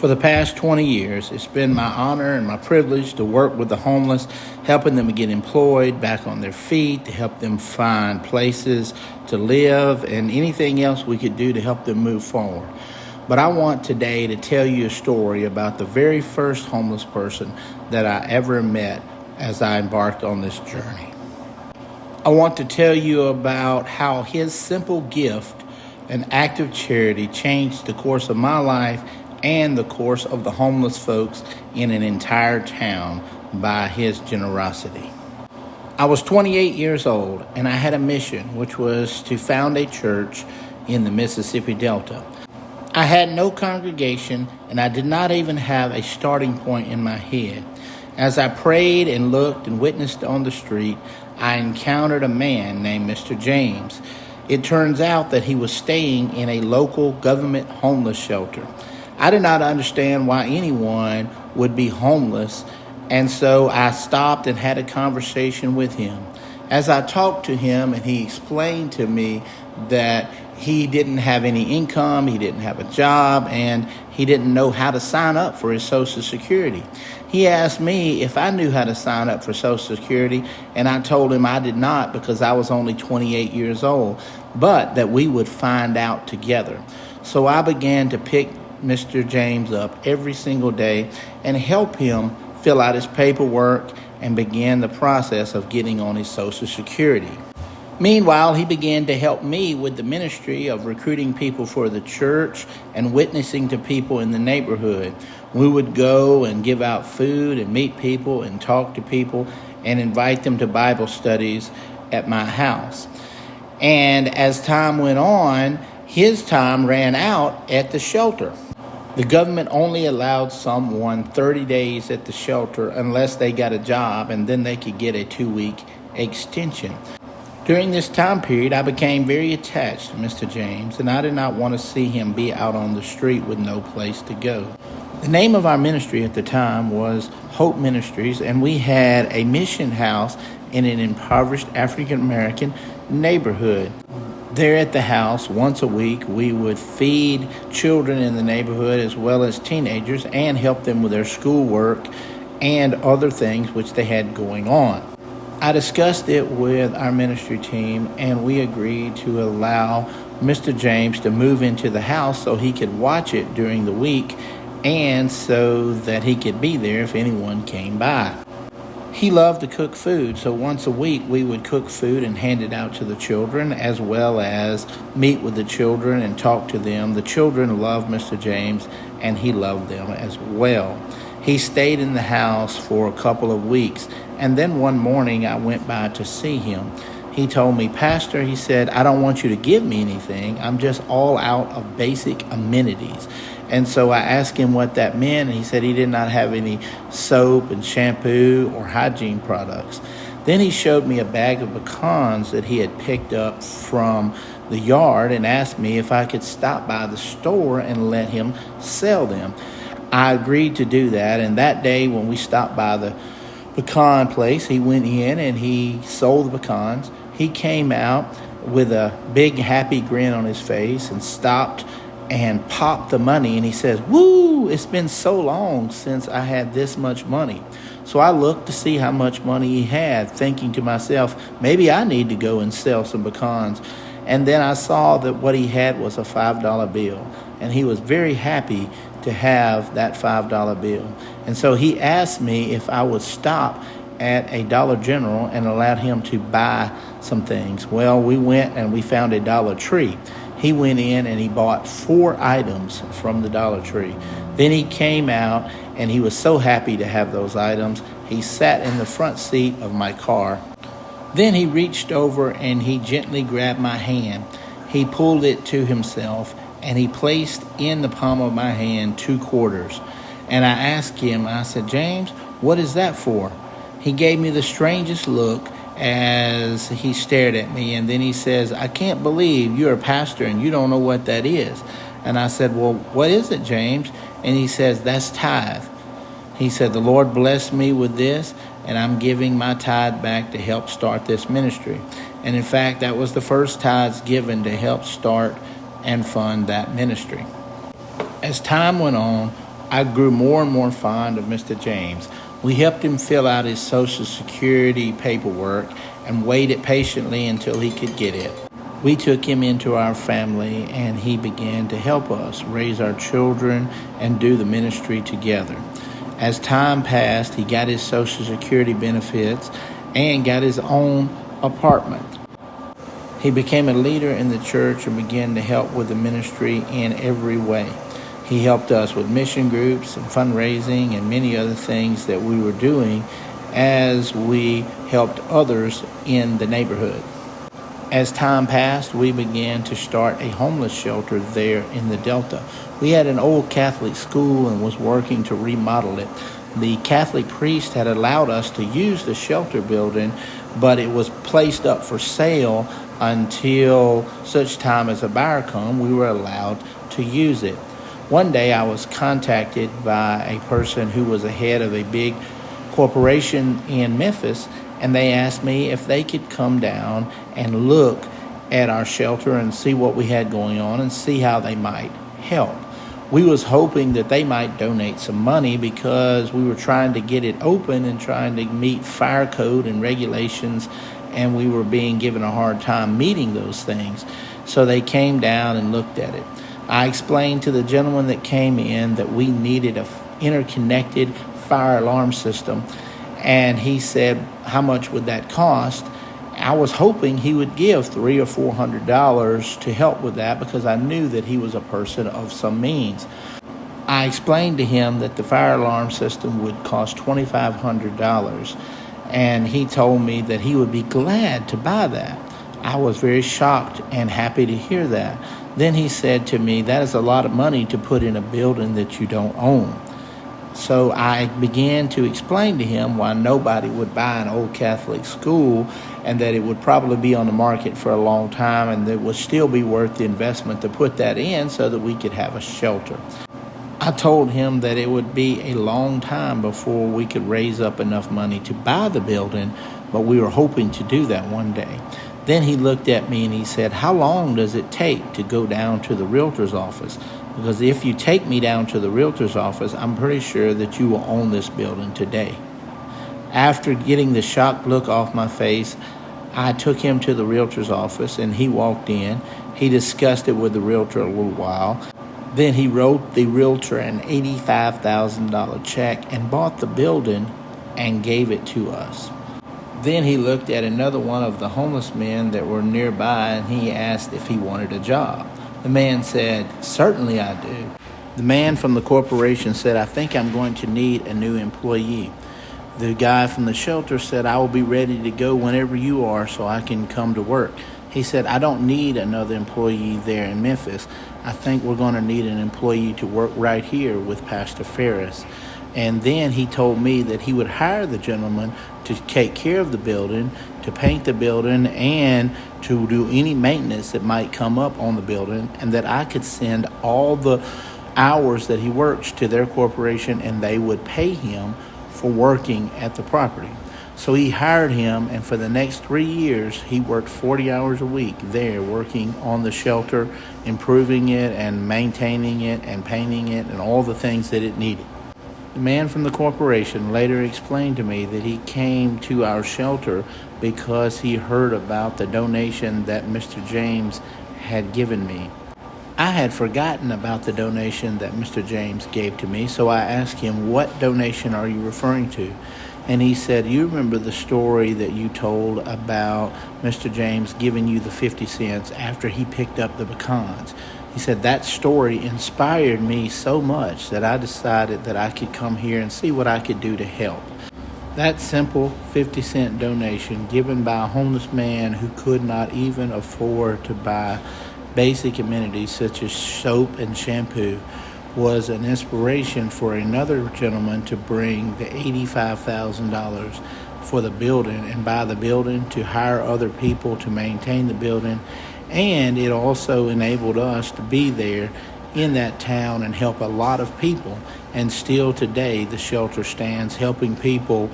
For the past 20 years, it's been my honor and my privilege to work with the homeless, helping them get employed, back on their feet, to help them find places to live, and anything else we could do to help them move forward. But I want today to tell you a story about the very first homeless person that I ever met as I embarked on this journey. I want to tell you about how his simple gift, an act of charity, changed the course of my life and the course of the homeless folks in an entire town by his generosity. I was 28 years old, and I had a mission, which was to found a church in the Mississippi Delta. I had no congregation, and I did not even have a starting point in my head. As I prayed and looked and witnessed on the street, I encountered a man named Mr. James. It turns out that he was staying in a local government homeless shelter. I did not understand why anyone would be homeless, and so I stopped and had a conversation with him. As I talked to him, and he explained to me that he didn't have any income, he didn't have a job, and he didn't know how to sign up for his Social Security. He asked me if I knew how to sign up for Social Security, and I told him I did not because I was only 28 years old, but that we would find out together. So I began to pick Mr. James up every single day and help him fill out his paperwork and begin the process of getting on his Social Security. Meanwhile, he began to help me with the ministry of recruiting people for the church and witnessing to people in the neighborhood. We would go and give out food and meet people and talk to people and invite them to Bible studies at my house. And as time went on, his time ran out at the shelter. The government only allowed someone 30 days at the shelter unless they got a job, and then they could get a 2-week extension. During this time period, I became very attached to Mr. James, and I did not want to see him be out on the street with no place to go. The name of our ministry at the time was Hope Ministries, and we had a mission house in an impoverished African-American neighborhood. There at the house, once a week, we would feed children in the neighborhood as well as teenagers and help them with their schoolwork and other things which they had going on. I discussed it with our ministry team, and we agreed to allow Mr. James to move into the house so he could watch it during the week and so that he could be there if anyone came by. He loved to cook food, so once a week we would cook food and hand it out to the children, as well as meet with the children and talk to them. The children loved Mr. James, and he loved them as well. He stayed in the house for a couple of weeks, and then one morning I went by to see him. He told me, "Pastor," he said, "I don't want you to give me anything. I'm just all out of basic amenities." And so I asked him what that meant, and he said he did not have any soap and shampoo or hygiene products. Then he showed me a bag of pecans that he had picked up from the yard and asked me if I could stop by the store and let him sell them. I agreed to do that, and that day when we stopped by the pecan place, he went in and he sold the pecans. He came out with a big happy grin on his face and stopped and popped the money, and he says, "Woo, it's been so long since I had this much money." So I looked to see how much money he had, thinking to myself, maybe I need to go and sell some pecans. And then I saw that what he had was a $5 bill, and he was very happy to have that $5 bill. And so he asked me if I would stop at a Dollar General and allowed him to buy some things. Well, we went and we found a Dollar Tree. He went in and he bought 4 items from the Dollar Tree. Then he came out and he was so happy to have those items. He sat in the front seat of my car. Then he reached over and he gently grabbed my hand. He pulled it to himself and he placed in the palm of my hand 2 quarters. And I asked him, I said, "James, what is that for?" He gave me the strangest look as he stared at me, and then he says, "I can't believe you're a pastor and you don't know what that is." And I said, "Well, what is it, James?" And he says, "That's tithe." He said, "The Lord blessed me with this, and I'm giving my tithe back to help start this ministry." And in fact, that was the first tithes given to help start and fund that ministry. As time went on, I grew more and more fond of Mr. James. We helped him fill out his Social Security paperwork and waited patiently until he could get it. We took him into our family and he began to help us raise our children and do the ministry together. As time passed, he got his Social Security benefits and got his own apartment. He became a leader in the church and began to help with the ministry in every way. He helped us with mission groups and fundraising and many other things that we were doing as we helped others in the neighborhood. As time passed, we began to start a homeless shelter there in the Delta. We had an old Catholic school and was working to remodel it. The Catholic priest had allowed us to use the shelter building, but it was placed up for sale until such time as a buyer come, we were allowed to use it. One day I was contacted by a person who was the head of a big corporation in Memphis, and they asked me if they could come down and look at our shelter and see what we had going on and see how they might help. We was hoping that they might donate some money because we were trying to get it open and trying to meet fire code and regulations, and we were being given a hard time meeting those things. So they came down and looked at it. I explained to the gentleman that came in that we needed an interconnected fire alarm system, and he said, how much would that cost? I was hoping he would give $300 or $400 to help with that because I knew that he was a person of some means. I explained to him that the fire alarm system would cost $2,500, and he told me that he would be glad to buy that. I was very shocked and happy to hear that. Then he said to me, that is a lot of money to put in a building that you don't own. So I began to explain to him why nobody would buy an old Catholic school and that it would probably be on the market for a long time and that it would still be worth the investment to put that in so that we could have a shelter. I told him that it would be a long time before we could raise up enough money to buy the building, but we were hoping to do that one day. Then he looked at me and he said, how long does it take to go down to the realtor's office? Because if you take me down to the realtor's office, I'm pretty sure that you will own this building today. After getting the shocked look off my face, I took him to the realtor's office and he walked in. He discussed it with the realtor a little while. Then he wrote the realtor an $85,000 check and bought the building and gave it to us. Then he looked at another one of the homeless men that were nearby and he asked if he wanted a job. The man said, certainly I do. The man from the corporation said, I think I'm going to need a new employee. The guy from the shelter said, I will be ready to go whenever you are so I can come to work. He said, I don't need another employee there in Memphis. I think we're going to need an employee to work right here with Pastor Ferris. And then he told me that he would hire the gentleman to take care of the building, to paint the building, and to do any maintenance that might come up on the building, and that I could send all the hours that he works to their corporation and they would pay him for working at the property. So he hired him, and for the next 3 years, he worked 40 hours a week there working on the shelter, improving it and maintaining it and painting it and all the things that it needed. The man from the corporation later explained to me that he came to our shelter because he heard about the donation that Mr. James had given me. I had forgotten about the donation that Mr. James gave to me, so I asked him, what donation are you referring to? And he said, you remember the story that you told about Mr. James giving you the 50 cents after he picked up the pecans? He said, that story inspired me so much that I decided that I could come here and see what I could do to help. That simple 50-cent donation given by a homeless man who could not even afford to buy basic amenities such as soap and shampoo was an inspiration for another gentleman to bring the $85,000 for the building and buy the building, to hire other people to maintain the building. And it also enabled us to be there in that town and help a lot of people. And still today, the shelter stands helping people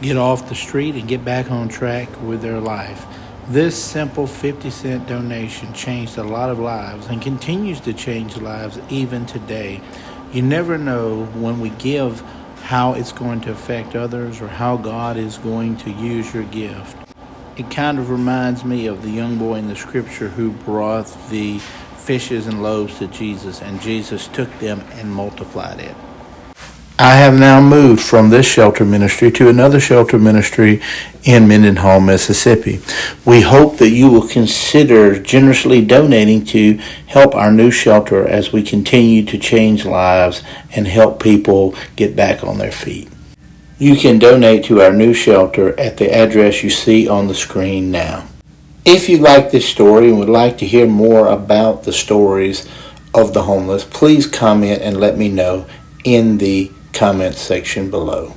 get off the street and get back on track with their life. This simple 50-cent donation changed a lot of lives and continues to change lives even today. You never know when we give how it's going to affect others or how God is going to use your gift. It kind of reminds me of the young boy in the scripture who brought the fishes and loaves to Jesus, and Jesus took them and multiplied it. I have now moved from this shelter ministry to another shelter ministry in Mendenhall, Mississippi. We hope that you will consider generously donating to help our new shelter as we continue to change lives and help people get back on their feet. You can donate to our new shelter at the address you see on the screen now. If you like this story and would like to hear more about the stories of the homeless, please comment and let me know in the comment section below.